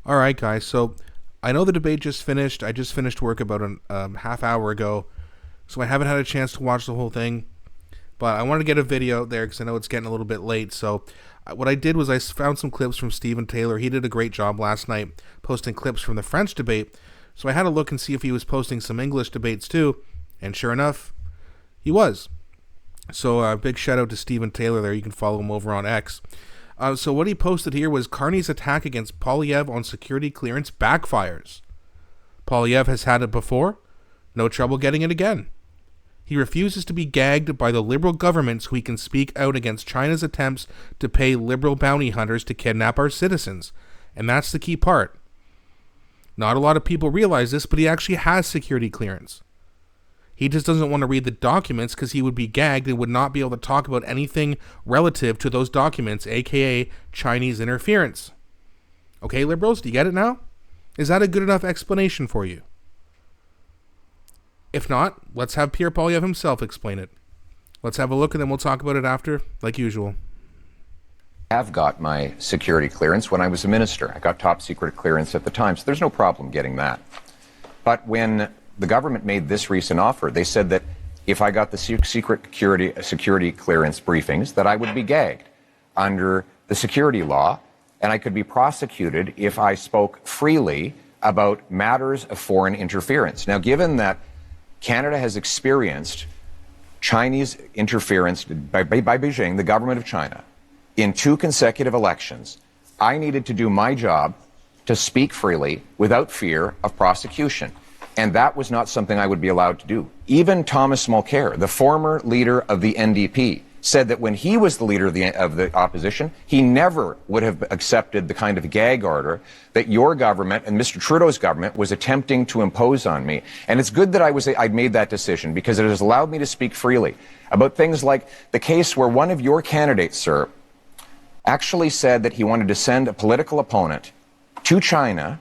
All right, guys. So I know the debate just finished. I just finished work about a half hour ago, so I haven't had a chance to watch the whole thing. But I wanted to get a video out there because I know it's getting a little bit late. So what I did was I found some clips from Stephen Taylor. He did a great job last night posting clips from the French debate. So I had to look and see if he was posting some English debates too. And sure enough, he was. So big shout out to Stephen Taylor there. You can follow him over on X. So what he posted here was Carney's attack against Poilievre on security clearance backfires. Poilievre has had it before. No trouble getting it again. He refuses to be gagged by the liberal government so he can speak out against China's attempts to pay liberal bounty hunters to kidnap our citizens. And that's the key part. Not a lot of people realize this, but he actually has security clearance. He just doesn't want to read the documents because he would be gagged and would not be able to talk about anything relative to those documents, aka Chinese interference. Okay, liberals, do you get it now? Is that a good enough explanation for you? If not, let's have Pierre Poilievre himself explain it. Let's have a look and then we'll talk about it after, like usual. I have got my security clearance when I was a minister. I got top secret clearance at the time, so there's no problem getting that. But when the government made this recent offer, they said that if I got the secret security clearance briefings, that I would be gagged under the security law, and I could be prosecuted if I spoke freely about matters of foreign interference. Now, given that Canada has experienced Chinese interference by Beijing, the government of China, in 2 consecutive elections, I needed to do my job to speak freely without fear of prosecution. And that was not something I would be allowed to do. Even Thomas Mulcair, the former leader of the NDP, said that when he was the leader of the opposition, he never would have accepted the kind of gag order that your government and Mr. Trudeau's government was attempting to impose on me. And it's good that I'd made that decision because it has allowed me to speak freely about things like the case where one of your candidates, sir, actually said that he wanted to send a political opponent to China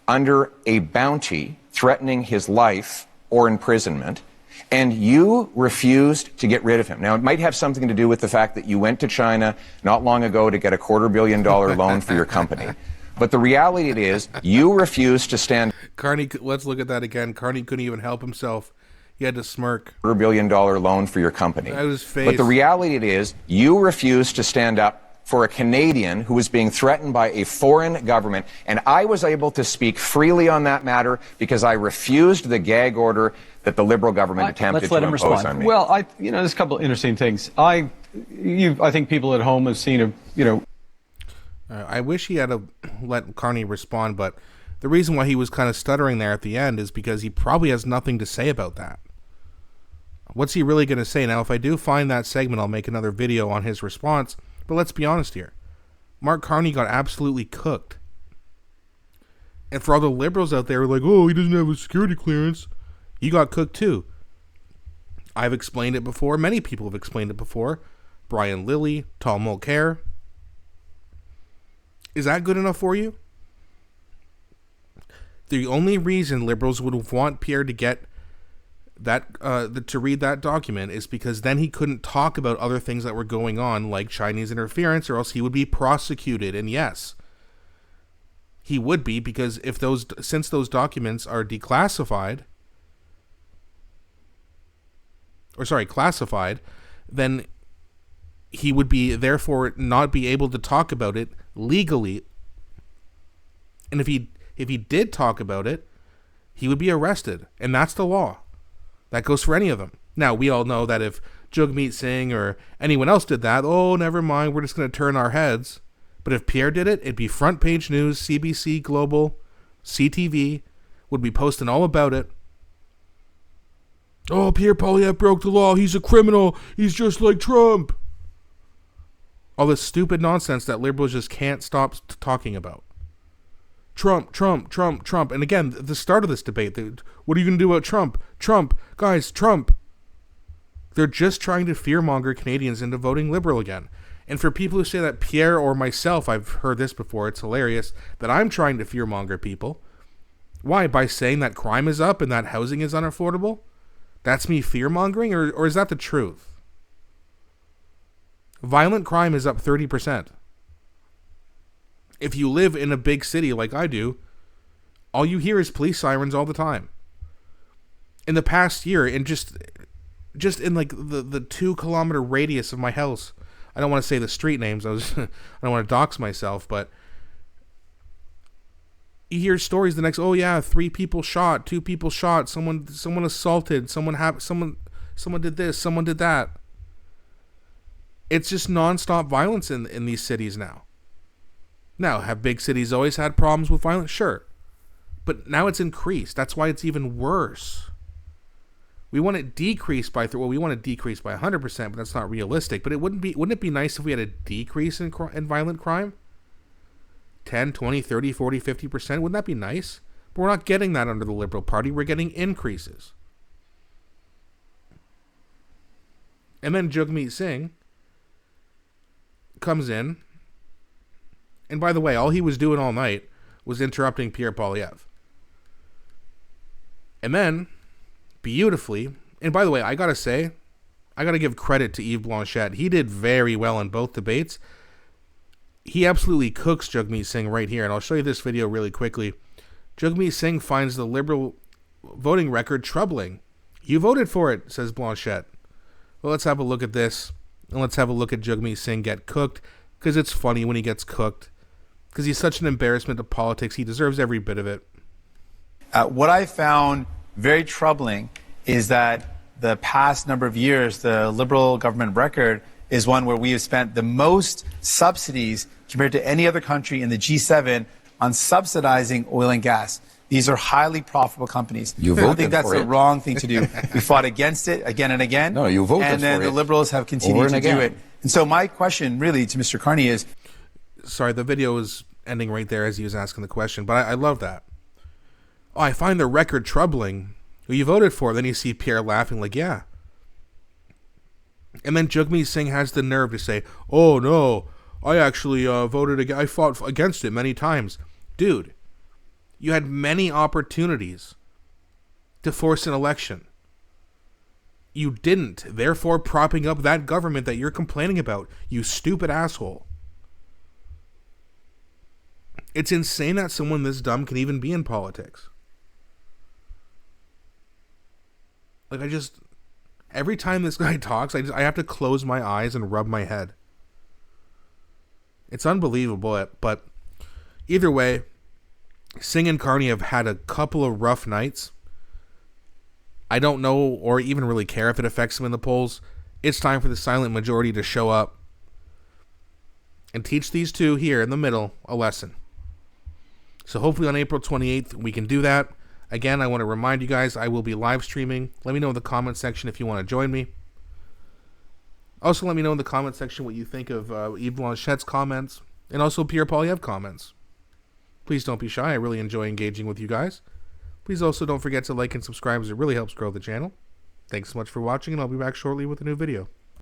under a bounty threatening his life or imprisonment, and you refused to get rid of him. Now, it might have something to do with the fact that you went to China not long ago to get a $250 million loan for your company. But the reality is, you refused to stand... Carney, let's look at that again. Carney couldn't even help himself. He had to smirk. $250 million loan for your company. That was his face. But the reality is, you refused to stand up for a Canadian who was being threatened by a foreign government, and I was able to speak freely on that matter because I refused the gag order that the Liberal government attempted to impose on me. Well, there's a couple of interesting things. I think people at home have seen I wish he had let Carney respond, but the reason why he was kind of stuttering there at the end is because he probably has nothing to say about that. What's he really going to say? Now, if I do find that segment, I'll make another video on his response. But let's be honest here. Mark Carney got absolutely cooked. And for all the liberals out there who are like, oh, he doesn't have a security clearance, he got cooked too. I've explained it before. Many people have explained it before. Brian Lilly, Tom Mulcair. Is that good enough for you? The only reason liberals would want Pierre to get that to read that document is because then he couldn't talk about other things that were going on, like Chinese interference, or else he would be prosecuted. And yes, he would be, because since those documents are classified, then he would be therefore not be able to talk about it legally. And if he did talk about it, he would be arrested, and that's the law. That goes for any of them. Now, we all know that if Jagmeet Singh or anyone else did that, oh, never mind, we're just going to turn our heads. But if Pierre did it, it'd be front page news, CBC, Global, CTV, would be posting all about it. Oh, Pierre Poilievre broke the law, he's a criminal, he's just like Trump. All this stupid nonsense that liberals just can't stop talking about. Trump, Trump, Trump, Trump. And again, the start of this debate, what are you going to do about Trump? Trump, guys, Trump. They're just trying to fearmonger Canadians into voting Liberal again. And for people who say that Pierre or myself, I've heard this before, it's hilarious, that I'm trying to fearmonger people. Why? By saying that crime is up and that housing is unaffordable? That's me fearmongering, or is that the truth? Violent crime is up 30%. If you live in a big city like I do, all you hear is police sirens all the time. In the past year, and just in like the 2 kilometer radius of my house, I don't want to say the street names. I don't want to dox myself, but you hear stories the next. Oh yeah, 3 people shot, 2 people shot. Someone assaulted. Someone did this. Someone did that. It's just nonstop violence in these cities now. Now, have big cities always had problems with violence? Sure. But now it's increased. That's why it's even worse. We want it decreased by we want it decreased by 100%, but that's not realistic. But wouldn't it be nice if we had a decrease in violent crime? 10, 20, 30, 40, 50%? Wouldn't that be nice? But we're not getting that under the Liberal Party. We're getting increases. And then Jagmeet Singh comes in, and by the way, all he was doing all night was interrupting Pierre Poilievre. And then, beautifully, and by the way, I gotta give credit to Yves Blanchette. He did very well in both debates. He absolutely cooks Jagmeet Singh right here, and I'll show you this video really quickly. Jagmeet Singh finds the Liberal voting record troubling. You voted for it, says Blanchette. Well, let's have a look at this, and let's have a look at Jagmeet Singh get cooked, because it's funny when he gets cooked, because he's such an embarrassment to politics. He deserves every bit of it. What I found very troubling is that the past number of years, the Liberal government record is one where we have spent the most subsidies compared to any other country in the G7 on subsidizing oil and gas. These are highly profitable companies. I don't think that's the wrong thing to do. We fought against it again and again. No, you voted for it. And then the Liberals have continued to do it. And so my question really to Mr. Carney is... Sorry, the video was ending right there as he was asking the question, but I love that. Oh, I find the record troubling. Who you voted for? Then you see Pierre laughing like, yeah. And then Jagmeet Singh has the nerve to say, oh no, I actually voted against, I fought against it many times. Dude, you had many opportunities to force an election. You didn't, therefore propping up that government that you're complaining about, you stupid asshole. It's insane that someone this dumb can even be in politics. Like, every time this guy talks, I have to close my eyes and rub my head. It's unbelievable, but either way, Singh and Carney have had a couple of rough nights. I don't know or even really care if it affects them in the polls. It's time for the silent majority to show up and teach these two here in the middle a lesson. So hopefully on April 28th, we can do that. Again, I want to remind you guys, I will be live streaming. Let me know in the comment section if you want to join me. Also, let me know in the comment section what you think of Yves Blanchette's comments and also Pierre Poilievre comments. Please don't be shy. I really enjoy engaging with you guys. Please also don't forget to like and subscribe as it really helps grow the channel. Thanks so much for watching, and I'll be back shortly with a new video.